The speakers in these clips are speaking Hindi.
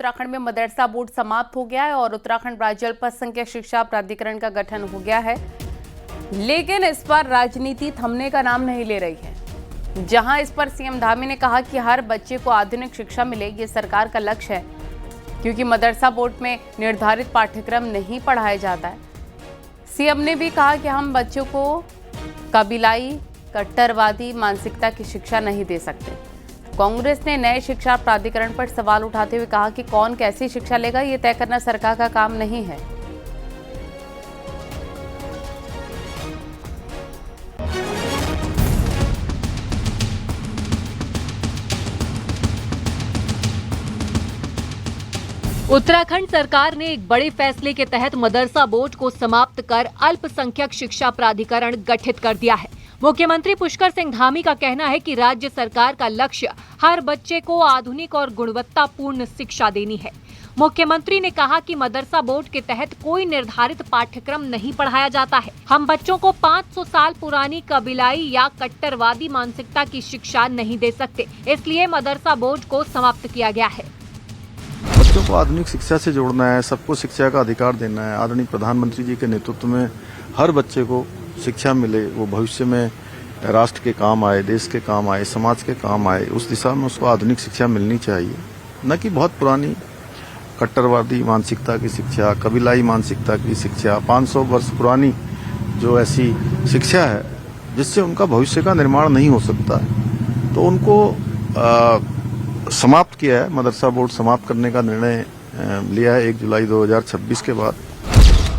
उत्तराखंड में मदरसा बोर्ड समाप्त हो गया है और उत्तराखंड राज्य अल्पसंख्यक शिक्षा प्राधिकरण का गठन हो गया है। लेकिन इस पर राजनीति थमने का नाम नहीं ले रही है। जहां इस पर सीएम धामी ने कहा कि हर बच्चे को आधुनिक शिक्षा मिले, ये सरकार का लक्ष्य है, क्योंकि मदरसा बोर्ड में निर्धारित पाठ्यक्रम नहीं पढ़ाया जाता है। सीएम ने भी कहा कि हम बच्चों को कबीलाई कट्टरवादी मानसिकता की शिक्षा नहीं दे सकते। कांग्रेस ने नए शिक्षा प्राधिकरण पर सवाल उठाते हुए कहा कि कौन कैसी शिक्षा लेगा, ये तय करना सरकार का काम नहीं है। उत्तराखंड सरकार ने एक बड़े फैसले के तहत मदरसा बोर्ड को समाप्त कर अल्पसंख्यक शिक्षा प्राधिकरण गठित कर दिया है। मुख्यमंत्री पुष्कर सिंह धामी का कहना है कि राज्य सरकार का लक्ष्य हर बच्चे को आधुनिक और गुणवत्तापूर्ण शिक्षा देनी है। मुख्यमंत्री ने कहा कि मदरसा बोर्ड के तहत कोई निर्धारित पाठ्यक्रम नहीं पढ़ाया जाता है। हम बच्चों को 500 साल पुरानी कबीलाई या कट्टरवादी मानसिकता की शिक्षा नहीं दे सकते, इसलिए मदरसा बोर्ड को समाप्त किया गया है। बच्चों को आधुनिक शिक्षा से जोड़ना है, सबको शिक्षा का अधिकार देना है। आदरणीय प्रधानमंत्री जी के नेतृत्व में हर बच्चे को शिक्षा मिले, वो भविष्य में राष्ट्र के काम आए, देश के काम आए, समाज के काम आए, उस दिशा में उसको आधुनिक शिक्षा मिलनी चाहिए, न कि बहुत पुरानी कट्टरवादी मानसिकता की शिक्षा, कबीलाई मानसिकता की शिक्षा, 500 वर्ष पुरानी जो ऐसी शिक्षा है जिससे उनका भविष्य का निर्माण नहीं हो सकता है। तो उनको समाप्त किया है, मदरसा बोर्ड समाप्त करने का निर्णय लिया है 1 जुलाई 2026 के बाद।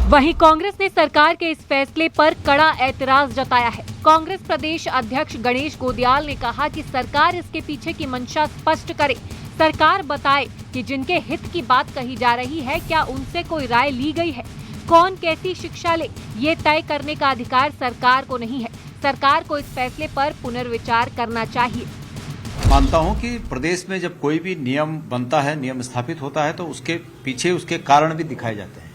वहीं कांग्रेस ने सरकार के इस फैसले पर कड़ा ऐतराज जताया है। कांग्रेस प्रदेश अध्यक्ष गणेश गोदियाल ने कहा कि सरकार इसके पीछे की मंशा स्पष्ट करे। सरकार बताए कि जिनके हित की बात कही जा रही है, क्या उनसे कोई राय ली गई है? कौन कैसी शिक्षा ले, ये तय करने का अधिकार सरकार को नहीं है। सरकार को इस फैसले पर पुनर्विचार करना चाहिए। मानता हूं कि प्रदेश में जब कोई भी नियम बनता है, नियम स्थापित होता है, तो उसके पीछे उसके कारण भी दिखाए जाते हैं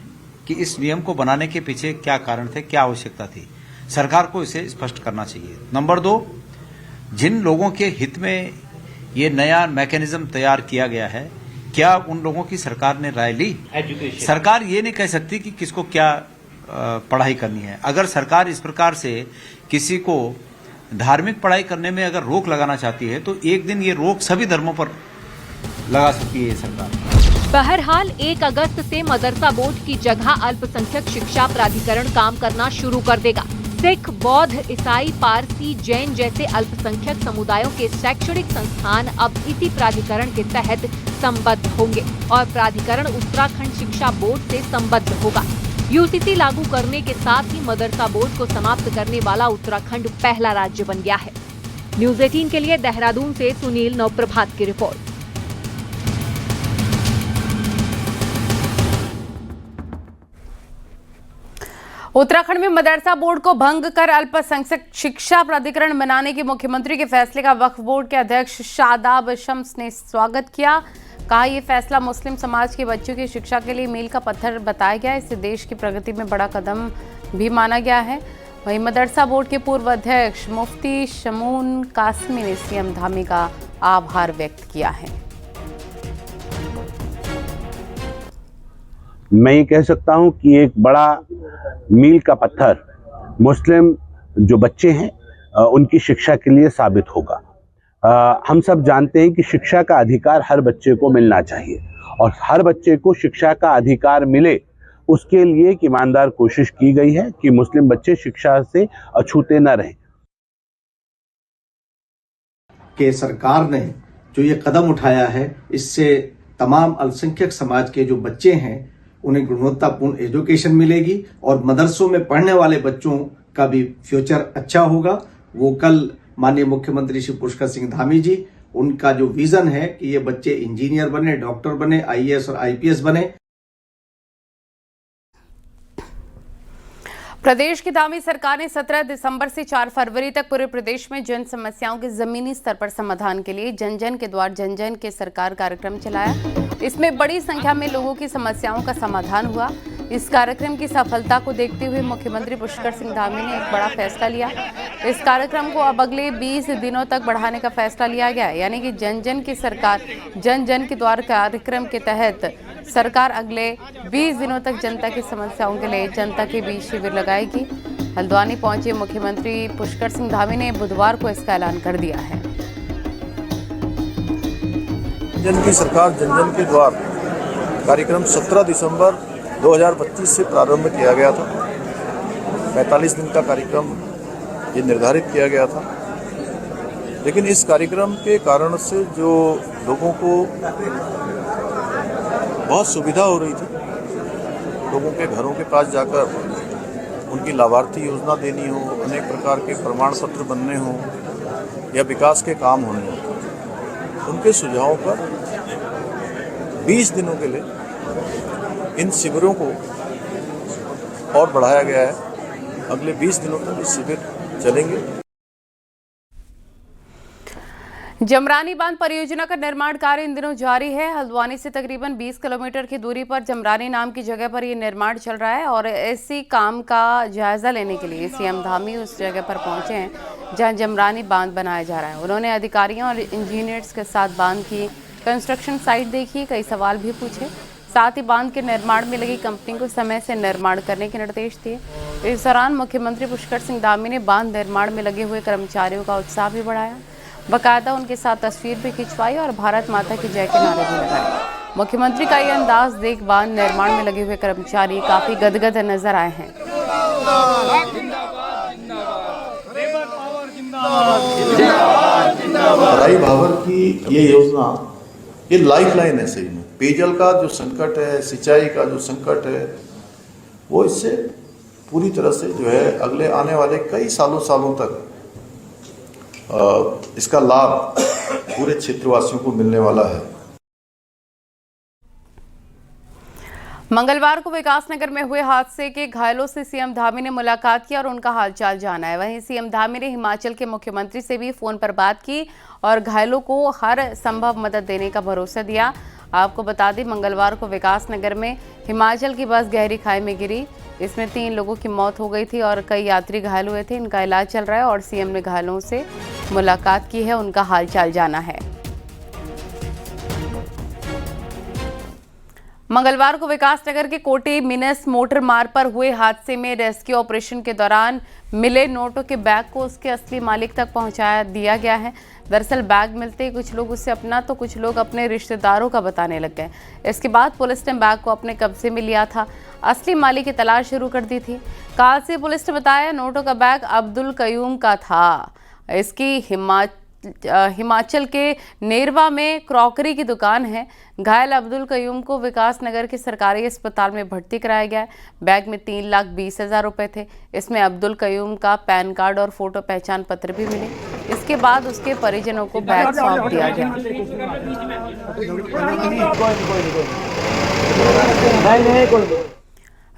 कि इस नियम को बनाने के पीछे क्या कारण थे, क्या आवश्यकता थी। सरकार को इसे स्पष्ट करना चाहिए। नंबर 2, जिन लोगों के हित में ये नया मैकेनिज्म तैयार किया गया है, क्या उन लोगों की सरकार ने राय ली? सरकार ये नहीं कह सकती कि किसको क्या पढ़ाई करनी है। अगर सरकार इस प्रकार से किसी को धार्मिक पढ़ाई करने में अगर रोक लगाना चाहती है, तो एक दिन ये रोक सभी धर्मों पर लगा सकती है सरकार। बहरहाल 1 अगस्त से मदरसा बोर्ड की जगह अल्पसंख्यक शिक्षा प्राधिकरण काम करना शुरू कर देगा। सिख, बौद्ध, ईसाई, पारसी, जैन जैसे अल्पसंख्यक समुदायों के शैक्षणिक संस्थान अब इसी प्राधिकरण के तहत संबद्ध होंगे और प्राधिकरण उत्तराखंड शिक्षा बोर्ड से संबद्ध होगा। यूसीसी लागू करने के साथ ही मदरसा बोर्ड को समाप्त करने वाला उत्तराखंड पहला राज्य बन गया है। न्यूज़ 18 के लिए देहरादून से सुनील नवप्रभात की रिपोर्ट। उत्तराखंड में मदरसा बोर्ड को भंग कर अल्पसंख्यक शिक्षा प्राधिकरण बनाने के मुख्यमंत्री के फैसले का वक्फ बोर्ड के अध्यक्ष शादाब शम्स ने स्वागत किया। कहा यह फैसला मुस्लिम समाज के बच्चों की शिक्षा के लिए मील का पत्थर बताया गया। इसे देश की प्रगति में बड़ा कदम भी माना गया है। वहीं मदरसा बोर्ड के पूर्व अध्यक्ष मुफ्ती शमून कासमी ने सीएम धामी का आभार व्यक्त किया है। मैं ये कह सकता हूं कि एक बड़ा मील का पत्थर मुस्लिम जो बच्चे हैं उनकी शिक्षा के लिए साबित होगा। हम सब जानते हैं कि शिक्षा का अधिकार हर बच्चे को मिलना चाहिए और हर बच्चे को शिक्षा का अधिकार मिले, उसके लिए एक ईमानदार कोशिश की गई है कि मुस्लिम बच्चे शिक्षा से अछूते न रहें। कि सरकार ने जो ये कदम उठाया है, इससे तमाम अल्पसंख्यक समाज के जो बच्चे हैं उन्हें गुणवत्तापूर्ण एजुकेशन मिलेगी और मदरसों में पढ़ने वाले बच्चों का भी फ्यूचर अच्छा होगा। वो कल माननीय मुख्यमंत्री श्री पुष्कर सिंह धामी जी, उनका जो विजन है कि ये बच्चे इंजीनियर बने, डॉक्टर बने, आईएएस और आईपीएस बने। प्रदेश की धामी सरकार ने 17 दिसंबर से 4 फरवरी तक पूरे प्रदेश में जन समस्याओं के जमीनी स्तर पर समाधान के लिए जन जन के द्वार जन जन के सरकार कार्यक्रम चलाया। इसमें बड़ी संख्या में लोगों की समस्याओं का समाधान हुआ। इस कार्यक्रम की सफलता को देखते हुए मुख्यमंत्री पुष्कर सिंह धामी ने एक बड़ा फैसला लिया। इस कार्यक्रम को अब अगले 20 दिनों तक बढ़ाने का फैसला लिया गया, यानी कि जन जन की सरकार जन जन के द्वार कार्यक्रम के तहत सरकार अगले 20 दिनों तक जनता की समस्याओं के लिए जनता के बीच शिविर लगाएगी। हल्द्वानी पहुंचे मुख्यमंत्री पुष्कर सिंह धामी ने बुधवार को इसका ऐलान कर दिया है। जन की सरकार जन जन के द्वार कार्यक्रम 17 दिसंबर 2025 से प्रारंभ किया गया था। 45 दिन का कार्यक्रम ये निर्धारित किया गया था, लेकिन इस कार्यक्रम के कारण से जो लोगों को बहुत सुविधा हो रही थी, लोगों के घरों के पास जाकर उनकी लाभार्थी योजना देनी हो, अनेक प्रकार के प्रमाण पत्र बनने हो या विकास के काम होने हो, उनके सुझावों पर 20 दिनों के लिए इन शिविरों को और बढ़ाया गया है। अगले 20 दिनों तक ये शिविर चलेंगे। जमरानी बांध परियोजना का निर्माण कार्य इन दिनों जारी है। हल्द्वानी से तकरीबन 20 किलोमीटर की दूरी पर जमरानी नाम की जगह पर यह निर्माण चल रहा है और इसी काम का जायजा लेने के लिए सीएम धामी उस जगह पर पहुंचे हैं जहां जमरानी बांध बनाया जा रहा है। उन्होंने अधिकारियों और इंजीनियर्स के साथ बांध की कंस्ट्रक्शन साइट देखी, कई सवाल भी पूछे, साथ ही बांध के निर्माण में लगी कंपनी को समय से निर्माण करने के निर्देश दिए। इस दौरान मुख्यमंत्री पुष्कर सिंह धामी ने बांध निर्माण में लगे हुए कर्मचारियों का उत्साह भी बढ़ाया, बाकायदा उनके साथ तस्वीर भी खिंचवाई और भारत माता की जय के नारे भी लगाए। मुख्यमंत्री का ये अंदाज देख बांध निर्माण में लगे हुए कर्मचारी काफी गदगद नजर आए हैं। राई भावर की ये योजना ये लाइफलाइन है। सही में पेयजल का जो संकट है, सिंचाई का जो संकट है, वो इससे पूरी तरह से जो है अगले आने वाले कई सालों तक इसका लाभ पूरे क्षेत्रवासियों को मिलने वाला है। मंगलवार को विकासनगर में हुए हादसे के घायलों से सीएम धामी ने मुलाकात की और उनका हालचाल जाना है। वहीं सीएम धामी ने हिमाचल के मुख्यमंत्री से भी फोन पर बात की और घायलों को हर संभव मदद देने का भरोसा दिया। आपको बता दें, मंगलवार को विकासनगर में हिमाचल की बस गहरी खाई में गिरी। इसमें 3 लोगों की मौत हो गई थी और कई यात्री घायल हुए थे। इनका इलाज चल रहा है और सीएम ने घायलों से मुलाकात की है, उनका हालचाल जाना है। मंगलवार को विकासनगर के कोटे मिनस मोटर मार्ग पर हुए हादसे में रेस्क्यू ऑपरेशन के दौरान मिले नोटों के बैग को उसके असली मालिक तक पहुंचा दिया गया है। दरअसल बैग मिलते ही कुछ लोग उसे अपना तो कुछ लोग अपने रिश्तेदारों का बताने लग गए। इसके बाद पुलिस ने बैग को अपने कब्जे में लिया था, असली मालिक की तलाश शुरू कर दी थी। कालसी पुलिस ने बताया नोटों का बैग अब्दुल कयूम का था। इसकी हिमाचल के नेरवा में क्रॉकरी की दुकान है। घायल अब्दुल कयूम को विकासनगर के सरकारी अस्पताल में भर्ती कराया गया है। बैग में 3,20,000 रुपए थे। इसमें अब्दुल कयूम का पैन कार्ड और फोटो पहचान पत्र भी मिले। इसके बाद उसके परिजनों को बैग सौंप दिया गया।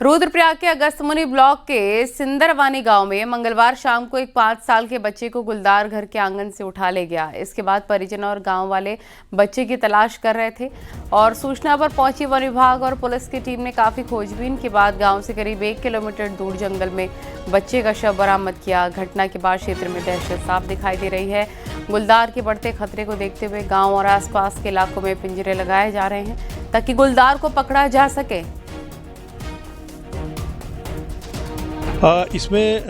रुद्रप्रयाग के अगस्तमुनि ब्लॉक के सिंदरवानी गांव में मंगलवार शाम को एक 5 साल के बच्चे को गुलदार घर के आंगन से उठा ले गया। इसके बाद परिजन और गांव वाले बच्चे की तलाश कर रहे थे और सूचना पर पहुंची वन विभाग और पुलिस की टीम ने काफी खोजबीन के बाद गांव से करीब 1 किलोमीटर दूर जंगल में बच्चे का शव बरामद किया। घटना के बाद क्षेत्र में दहशत साफ दिखाई दे रही है। गुलदार के बढ़ते खतरे को देखते हुए गाँव और आसपास के इलाकों में पिंजरे लगाए जा रहे हैं ताकि गुलदार को पकड़ा जा सके। इसमें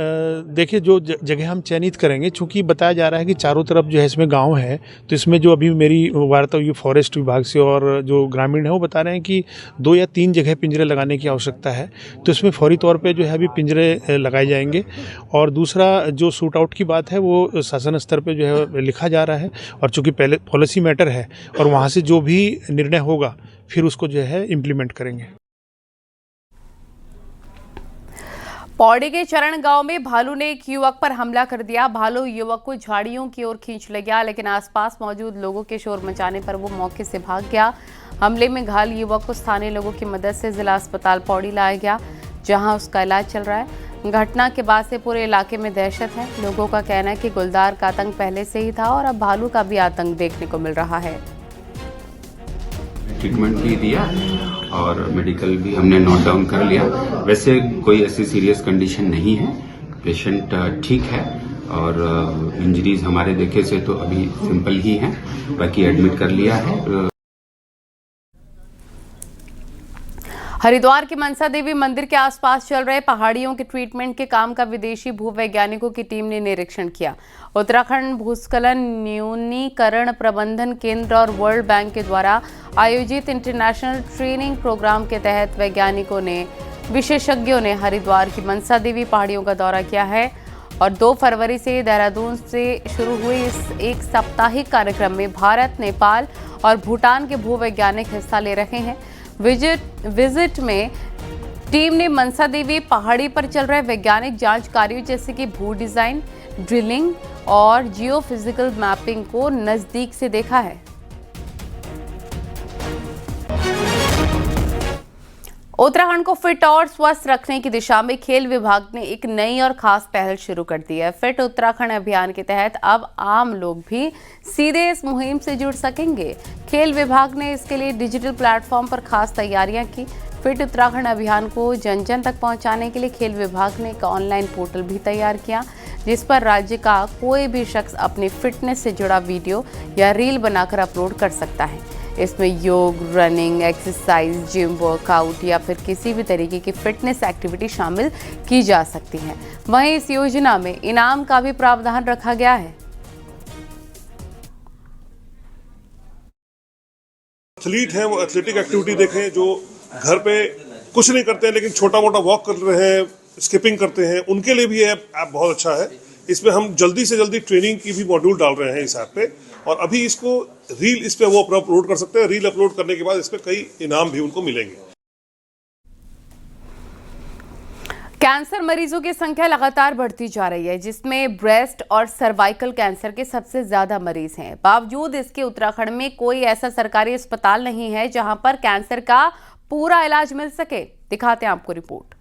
देखिए जो जगह हम चयनित करेंगे, चूंकि बताया जा रहा है कि चारों तरफ जो है इसमें गांव है, तो इसमें जो अभी मेरी वार्ता हुई फॉरेस्ट विभाग से और जो ग्रामीण है वो बता रहे हैं कि 2 या 3 जगह पिंजरे लगाने की आवश्यकता है। तो इसमें फौरी तौर पे जो है अभी पिंजरे लगाए जाएंगे। और दूसरा जो शूट आउट की बात है वो शासन स्तर पे जो है लिखा जा रहा है और चूँकि पहले पॉलिसी मैटर है और वहाँ से जो भी निर्णय होगा फिर उसको जो है इम्प्लीमेंट करेंगे। पौड़ी के चरण गांव में भालू ने एक युवक पर हमला कर दिया। भालू युवक को झाड़ियों की ओर खींच ले गया, लेकिन आसपास मौजूद लोगों के शोर मचाने पर वो मौके से भाग गया। हमले में घायल युवक को स्थानीय लोगों की मदद से जिला अस्पताल पौड़ी लाया गया, जहां उसका इलाज चल रहा है। घटना के बाद से पूरे इलाके में दहशत है। लोगों का कहना है कि गुलदार का आतंक पहले से ही था और अब भालू का भी आतंक देखने को मिल रहा है। ट्रीटमेंट भी दिया और मेडिकल भी हमने नोट डाउन कर लिया। वैसे कोई ऐसी सीरियस कंडीशन नहीं है, पेशेंट ठीक है और इंजरीज हमारे देखे से तो अभी सिंपल ही हैं, बाकी एडमिट कर लिया है। हरिद्वार के मनसा देवी मंदिर के आसपास चल रहे पहाड़ियों के ट्रीटमेंट के काम का विदेशी भूवैज्ञानिकों की टीम ने निरीक्षण किया। उत्तराखंड भूस्खलन न्यूनीकरण प्रबंधन केंद्र और वर्ल्ड बैंक के द्वारा आयोजित इंटरनेशनल ट्रेनिंग प्रोग्राम के तहत विशेषज्ञों ने हरिद्वार की मनसा देवी पहाड़ियों का दौरा किया है और 2 फरवरी से देहरादून से शुरू हुए इस एक साप्ताहिक कार्यक्रम में भारत, नेपाल और भूटान के भूवैज्ञानिक हिस्सा ले रहे हैं। विजिट में टीम ने मनसा देवी पहाड़ी पर चल रहे वैज्ञानिक जांच कार्यों जैसे कि भू डिजाइन, ड्रिलिंग और जियोफिजिकल मैपिंग को नजदीक से देखा है। उत्तराखंड को फिट और स्वस्थ रखने की दिशा में खेल विभाग ने एक नई और खास पहल शुरू कर दी है। फिट उत्तराखंड अभियान के तहत अब आम लोग भी सीधे इस मुहिम से जुड़ सकेंगे। खेल विभाग ने इसके लिए डिजिटल प्लेटफॉर्म पर खास तैयारियां की। फिट उत्तराखंड अभियान को जन जन तक पहुंचाने के लिए खेल विभाग ने एक ऑनलाइन पोर्टल भी तैयार किया, जिस पर राज्य का कोई भी शख्स अपनी फिटनेस से जुड़ा वीडियो या रील बनाकर अपलोड कर सकता है। इसमें योग, रनिंग, एक्सरसाइज, जिम वर्कआउट या फिर किसी भी तरीके की फिटनेस एक्टिविटी शामिल की जा सकती है। वहीं इस योजना में इनाम का भी प्रावधान रखा गया है। एथलीट हैं वो एथलेटिक एक्टिविटी देखें, जो घर पे कुछ नहीं करते हैं लेकिन छोटा मोटा वॉक कर रहे हैं, स्किपिंग करते हैं, उनके लिए भी ऐप बहुत अच्छा है। इसमें हम जल्दी से जल्दी ट्रेनिंग की भी मॉड्यूल डाल रहे हैं इस ऐप पे, और अभी इसको रील इस पे वो अपलोड कर सकते हैं। रील अपलोड करने के बाद इस पे कई इनाम भी उनको मिलेंगे। कैंसर मरीजों की संख्या लगातार बढ़ती जा रही है, जिसमें ब्रेस्ट और सर्वाइकल कैंसर के सबसे ज्यादा मरीज हैं। बावजूद इसके उत्तराखंड में कोई ऐसा सरकारी अस्पताल नहीं है जहां पर कैंसर का पूरा इलाज मिल सके। दिखाते हैं आपको रिपोर्ट।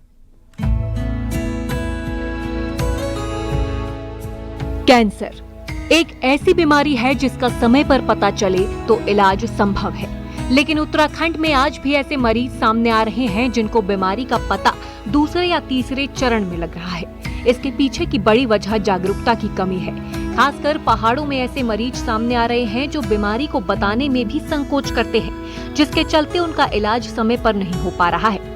कैंसर एक ऐसी बीमारी है जिसका समय पर पता चले तो इलाज संभव है, लेकिन उत्तराखंड में आज भी ऐसे मरीज सामने आ रहे हैं जिनको बीमारी का पता दूसरे या तीसरे चरण में लग रहा है। इसके पीछे की बड़ी वजह जागरूकता की कमी है। खासकर पहाड़ों में ऐसे मरीज सामने आ रहे हैं जो बीमारी को बताने में भी संकोच करते हैं, जिसके चलते उनका इलाज समय पर नहीं हो पा रहा है।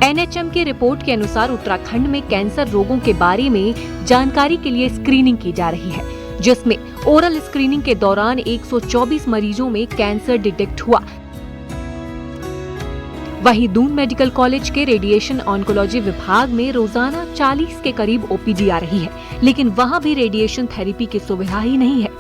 NHM की रिपोर्ट के अनुसार उत्तराखंड में कैंसर रोगों के बारे में जानकारी के लिए स्क्रीनिंग की जा रही है, जिसमें ओरल स्क्रीनिंग के दौरान 124 मरीजों में कैंसर डिटेक्ट हुआ। वहीं दून मेडिकल कॉलेज के रेडिएशन ऑन्कोलॉजी विभाग में रोजाना 40 के करीब OPD आ रही है, लेकिन वहां भी रेडिएशन थेरेपी की सुविधा ही नहीं है।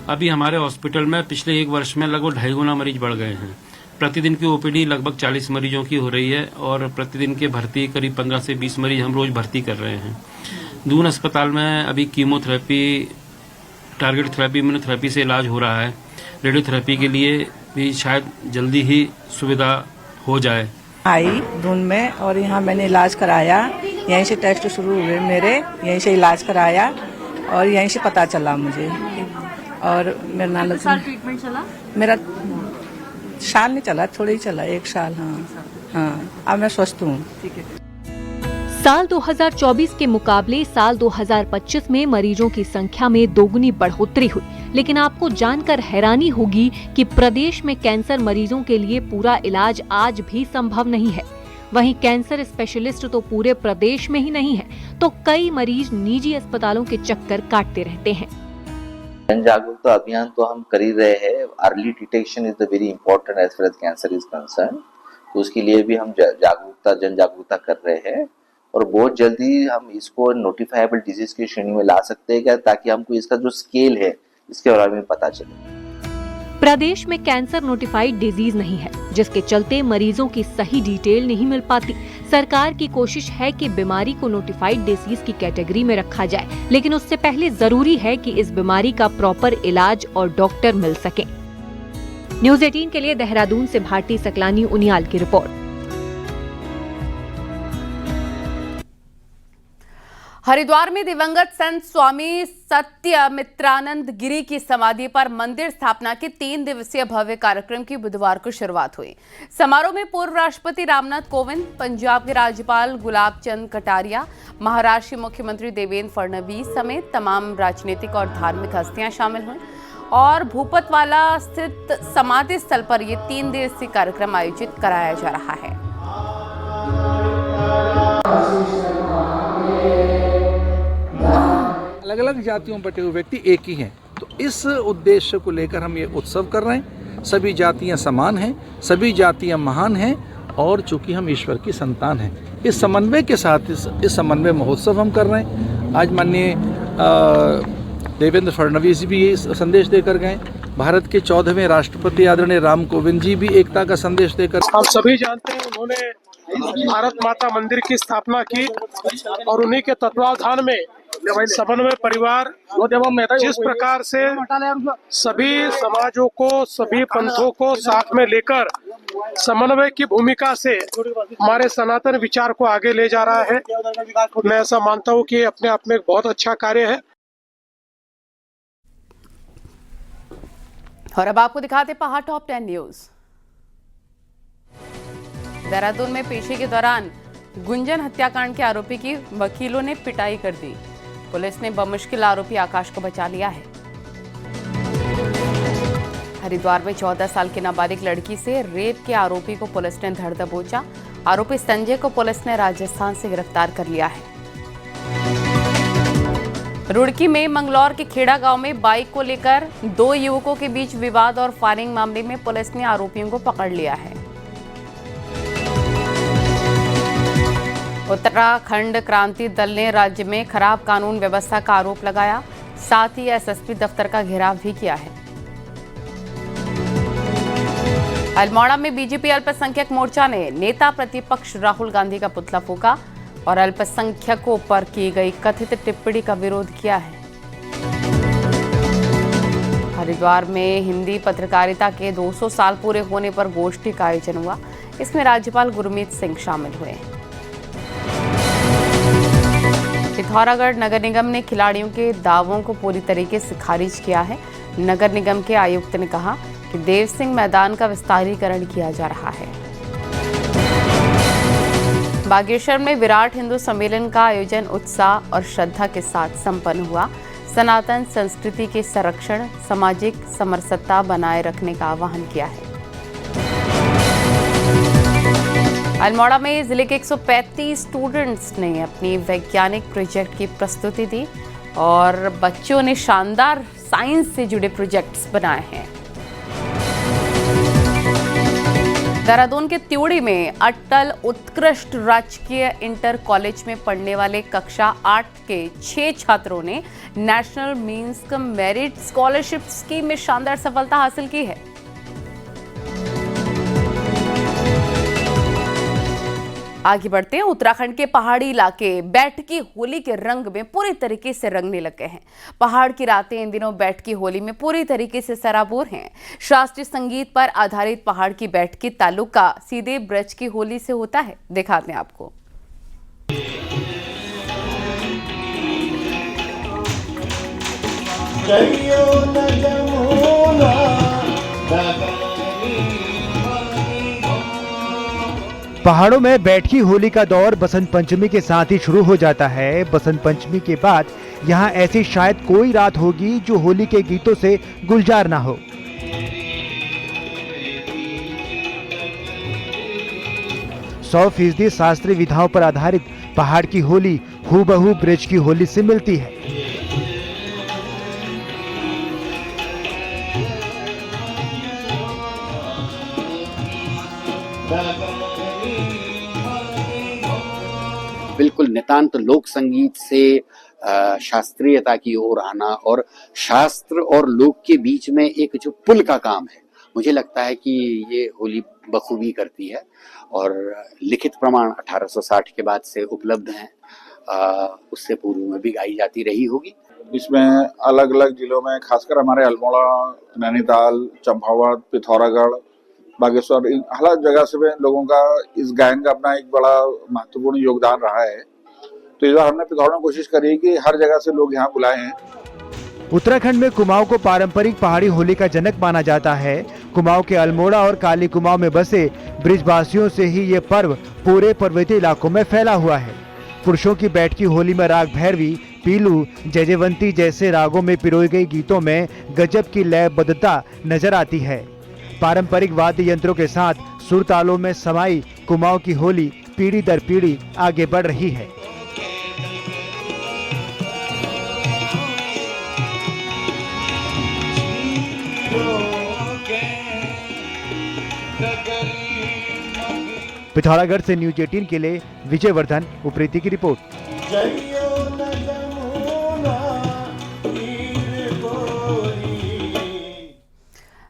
अभी हमारे हॉस्पिटल में पिछले 1 वर्ष में लगभग 2.5 गुना मरीज बढ़ गए हैं। प्रतिदिन की OPD लगभग 40 मरीजों की हो रही है और प्रतिदिन के भर्ती करीब 15 से 20 मरीज हम रोज भर्ती कर रहे हैं। दून अस्पताल में अभी कीमोथेरेपी, टारगेट थेरेपी, इम्यूनोथेरेपी से इलाज हो रहा है। रेडियोथेरेपी के लिए भी शायद जल्दी ही सुविधा हो जाए। आई दून में और यहाँ मैंने इलाज कराया, यहीं से टेस्ट शुरू हुए मेरे, यहीं से इलाज कराया और यहीं से पता चला मुझे। और मेरा नाम ट्रीटमेंट चला, मेरा साल नहीं चला, थोड़ा ही चला, 1 साल। हाँ, अब मैं स्वस्थ हूँ। ठीक है। साल 2024 के मुकाबले साल 2025 में मरीजों की संख्या में दोगुनी बढ़ोतरी हुई, लेकिन आपको जानकर हैरानी होगी कि प्रदेश में कैंसर मरीजों के लिए पूरा इलाज आज भी संभव नहीं है। वहीं कैंसर स्पेशलिस्ट तो पूरे प्रदेश में ही नहीं है, तो कई मरीज निजी अस्पतालों के चक्कर काटते रहते हैं। जन जागरूकता अभियान तो हम कर ही रहे हैं। Early detection is the very important as far as cancer is concern. तो उसके लिए भी हम जन जागरूकता कर रहे हैं और बहुत जल्दी हम इसको नोटिफाइबल डिजीज की श्रेणी में ला सकते हैं क्या, ताकि हमको इसका जो स्केल है इसके बारे में पता चले। प्रदेश में कैंसर नोटिफाइड डिजीज नहीं है, जिसके चलते मरीजों की सही डिटेल नहीं मिल पाती। सरकार की कोशिश है कि बीमारी को नोटिफाइड डिजीज की कैटेगरी में रखा जाए, लेकिन उससे पहले जरूरी है कि इस बीमारी का प्रॉपर इलाज और डॉक्टर मिल सके। न्यूज़ 18 के लिए देहरादून से भारती सकलानी उनियाल की रिपोर्ट। हरिद्वार में दिवंगत संत स्वामी सत्यमित्रानंद गिरी की समाधि पर मंदिर स्थापना के 3 दिवसीय भव्य कार्यक्रम की बुधवार को शुरुआत हुई। समारोह में पूर्व राष्ट्रपति रामनाथ कोविंद, पंजाब के राज्यपाल गुलाब चंद कटारिया, महाराष्ट्र के मुख्यमंत्री देवेंद्र फडणवीस समेत तमाम राजनीतिक और धार्मिक हस्तियां शामिल हुई और भूपतवाला स्थित समाधि स्थल पर यह 3 दिवसीय कार्यक्रम आयोजित कराया जा रहा है। अलग अलग जातियों बटे हुए व्यक्ति एक ही हैं, तो इस उद्देश्य को लेकर हम ये उत्सव कर रहे हैं। सभी जातियां समान हैं, सभी जातियां महान हैं और चूंकि हम ईश्वर की संतान हैं, इस समन्वय के साथ इस समन्वय महोत्सव हम कर रहे हैं। आज माननीय देवेंद्र फडणवीस भी ये संदेश देकर गए, भारत के 14वें राष्ट्रपति आदरणीय राम कोविंद जी भी एकता का संदेश देकर। हम सभी जानते हैं उन्होंने भारत माता मंदिर की स्थापना की और उन्हीं के तत्वावधान में समन्वय परिवार जिस प्रकार से सभी समाजों को, सभी पंथों को साथ में लेकर समन्वय की भूमिका से हमारे सनातन विचार को आगे ले जा रहा है, मैं ऐसा मानता हूं कि अपने आप में एक बहुत अच्छा कार्य है। और अब आपको दिखाते पहाड़ टॉप 10 न्यूज। देहरादून में पेशी के दौरान गुंजन हत्याकांड के आरोपी की वकीलों ने पिटाई कर दी। पुलिस ने बमुश्किल आरोपी आकाश को बचा लिया है। हरिद्वार में 14 साल की नाबालिग लड़की से रेप के आरोपी को पुलिस ने धर दबोचा। आरोपी संजय को पुलिस ने राजस्थान से गिरफ्तार कर लिया है। रुड़की में मंगलौर के खेड़ा गांव में बाइक को लेकर 2 युवकों के बीच विवाद और फायरिंग मामले में पुलिस ने आरोपियों को पकड़ लिया है। उत्तराखंड क्रांति दल ने राज्य में खराब कानून व्यवस्था का आरोप लगाया, साथ ही एसएसपी दफ्तर का घेराव भी किया है। अल्मोड़ा में बीजेपी अल्पसंख्यक मोर्चा ने नेता प्रतिपक्ष राहुल गांधी का पुतला फूंका और अल्पसंख्यकों पर की गई कथित टिप्पणी का विरोध किया है। हरिद्वार में हिंदी पत्रकारिता के 200 साल पूरे होने पर गोष्ठी का आयोजन हुआ। इसमें राज्यपाल गुरमीत सिंह शामिल हुए। पिथौरागढ़ नगर निगम ने खिलाड़ियों के दावों को पूरी तरीके से खारिज किया है। नगर निगम के आयुक्त ने कहा कि देव सिंह मैदान का विस्तारीकरण किया जा रहा है। बागेश्वर में विराट हिंदू सम्मेलन का आयोजन उत्साह और श्रद्धा के साथ संपन्न हुआ। सनातन संस्कृति के संरक्षण, सामाजिक समरसता बनाए रखने का आह्वान किया है। अल्मोड़ा में जिले के 135 स्टूडेंट्स ने अपनी वैज्ञानिक प्रोजेक्ट की प्रस्तुति दी और बच्चों ने शानदार साइंस से जुड़े प्रोजेक्ट्स बनाए हैं। देहरादून के त्यूड़ी में अटल उत्कृष्ट राजकीय इंटर कॉलेज में पढ़ने वाले कक्षा 8 के 6 छात्रों ने national means cum merit scholarship scheme में शानदार सफलता हासिल की है। आगे बढ़ते हैं। उत्तराखंड के पहाड़ी इलाके बैठकी होली के रंग में पूरी तरीके से रंगने लग गए हैं। पहाड़ की रातें इन दिनों बैठकी होली में पूरी तरीके से सराबोर हैं। शास्त्रीय संगीत पर आधारित पहाड़ की बैठकी तालुका सीधे ब्रज की होली से होता है। दिखाते हैं आपको। पहाड़ों में बैठकी होली का दौर बसंत पंचमी के साथ ही शुरू हो जाता है। बसंत पंचमी के बाद यहाँ ऐसी शायद कोई रात होगी जो होली के गीतों से गुलजार ना हो। सौ फीसदी शास्त्रीय विधाओं पर आधारित पहाड़ की होली हूबहू ब्रज की होली से मिलती है। बिल्कुल नितांत लोक संगीत से शास्त्रीयता की ओर आना और शास्त्र और लोक के बीच में एक जो पुल का काम है, मुझे लगता है कि ये होली बखूबी करती है। और लिखित प्रमाण 1860 के बाद से उपलब्ध हैं, उससे पूर्व में भी गाई जाती रही होगी। इसमें अलग अलग जिलों में, खासकर हमारे अल्मोड़ा, नैनीताल, चंपावत, पिथौरागढ़, बागेश्वर, हर जगह से लोगों का इस गायन का अपना एक बड़ा महत्वपूर्ण योगदान रहा है। तो तो इस बार हमने पिथौरागढ़ में कोशिश करी है कि हर जगह से लोग यहाँ बुलाए हैं। उत्तराखंड में कुमाऊं को पारंपरिक पहाड़ी होली का जनक माना जाता है। कुमाऊं के अल्मोड़ा और काली कुमाऊं में बसे ब्रिजवासियों से ही ये पर्व पूरे पर्वतीय इलाकों में फैला हुआ है। पुरुषों की बैठकी होली में राग भैरवी, पीलू, जयजयवंती जैसे रागों में पिरोई गई गीतों में गजब की लयबद्धता नजर आती है। पारंपरिक वाद्य यंत्रों के साथ सुर तालों में समाई कुमाऊं की होली पीढ़ी दर पीढ़ी आगे बढ़ रही है। पिथौरागढ़ से न्यूज 18 के लिए विजय वर्धन, उप्रेती की रिपोर्ट।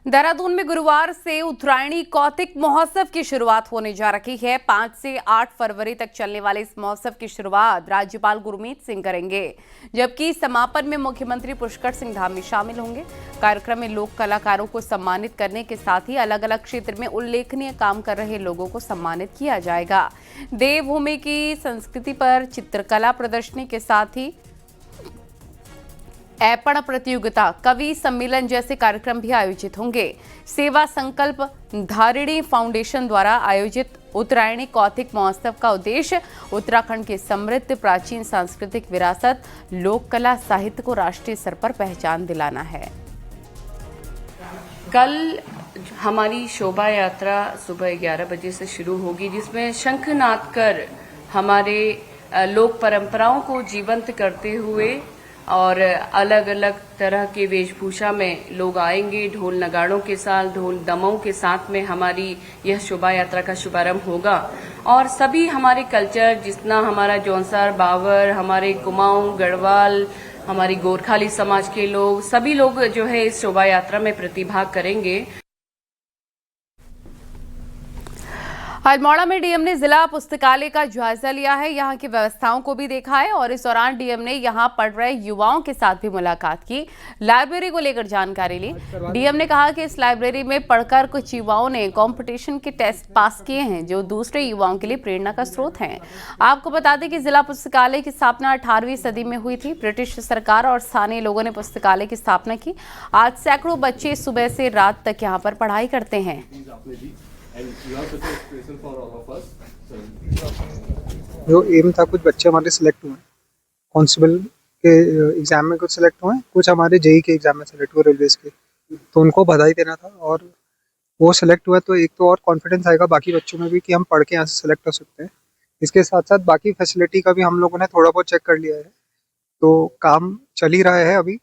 देहरादून में गुरुवार से उत्तरायणी कौतिक महोत्सव की शुरुआत होने जा रही है। 5 से 8 फरवरी तक चलने वाले इस महोत्सव की शुरुआत राज्यपाल गुरमीत सिंह करेंगे, जबकि समापन में मुख्यमंत्री पुष्कर सिंह धामी शामिल होंगे। कार्यक्रम में लोक कलाकारों को सम्मानित करने के साथ ही अलग अलग क्षेत्र में उल्लेखनीय काम कर रहे लोगों को सम्मानित किया जाएगा। देवभूमि की संस्कृति पर चित्रकला प्रदर्शनी के साथ ही ऐपण प्रतियोगिता, कवि सम्मेलन जैसे कार्यक्रम भी आयोजित होंगे। सेवा संकल्प धारिणी फाउंडेशन द्वारा आयोजित उत्तरायणी कौतिक महोत्सव का उद्देश्य उत्तराखंड की समृद्ध प्राचीन सांस्कृतिक विरासत, लोक कला, साहित्य को राष्ट्रीय स्तर पर पहचान दिलाना है। कल हमारी शोभा यात्रा सुबह 11 बजे से शुरू होगी, जिसमें शंखनाद कर हमारे लोक परंपराओं को जीवंत करते हुए और अलग अलग तरह के वेशभूषा में लोग आएंगे। ढोल नगाड़ों के साथ, ढोल दमों के साथ में हमारी यह शोभा यात्रा का शुभारंभ होगा और सभी हमारे कल्चर, जितना हमारा जौनसार, बावर, हमारे कुमाऊं, गढ़वाल, हमारी गोरखाली समाज के लोग, सभी लोग जो है इस शोभा यात्रा में प्रतिभाग करेंगे। अल्मोड़ा में डीएम ने जिला पुस्तकालय का जायजा लिया है, यहाँ की व्यवस्थाओं को भी देखा है और इस दौरान डीएम ने यहाँ पढ़ रहे युवाओं के साथ भी मुलाकात की, लाइब्रेरी को लेकर जानकारी ली। डीएम ने कहा कि इस लाइब्रेरी में पढ़कर कुछ युवाओं ने कंपटीशन के टेस्ट पास किए हैं, जो दूसरे युवाओं के लिए प्रेरणा का स्रोत हैं। आपको बता दें कि जिला पुस्तकालय की स्थापना 18वीं सदी में हुई थी। ब्रिटिश सरकार और स्थानीय लोगों ने पुस्तकालय की स्थापना की। आज सैकड़ों बच्चे सुबह से रात तक यहाँ पर पढ़ाई करते हैं। जो एम था, कुछ बच्चे हमारे सिलेक्ट हुए, कांस्टेबल के एग्जाम में कुछ सिलेक्ट हुए, कुछ हमारे जेई के एग्जाम में सिलेक्ट हुए रेलवेज के, तो उनको बधाई देना था और वो सिलेक्ट हुआ तो एक तो और कॉन्फिडेंस आएगा बाकी बच्चों में भी कि हम पढ़ के यहाँ से सिलेक्ट हो सकते हैं। इसके साथ साथ बाकी फैसिलिटी का भी हम लोगों ने थोड़ा बहुत चेक कर लिया है, तो काम चल ही रहा है अभी।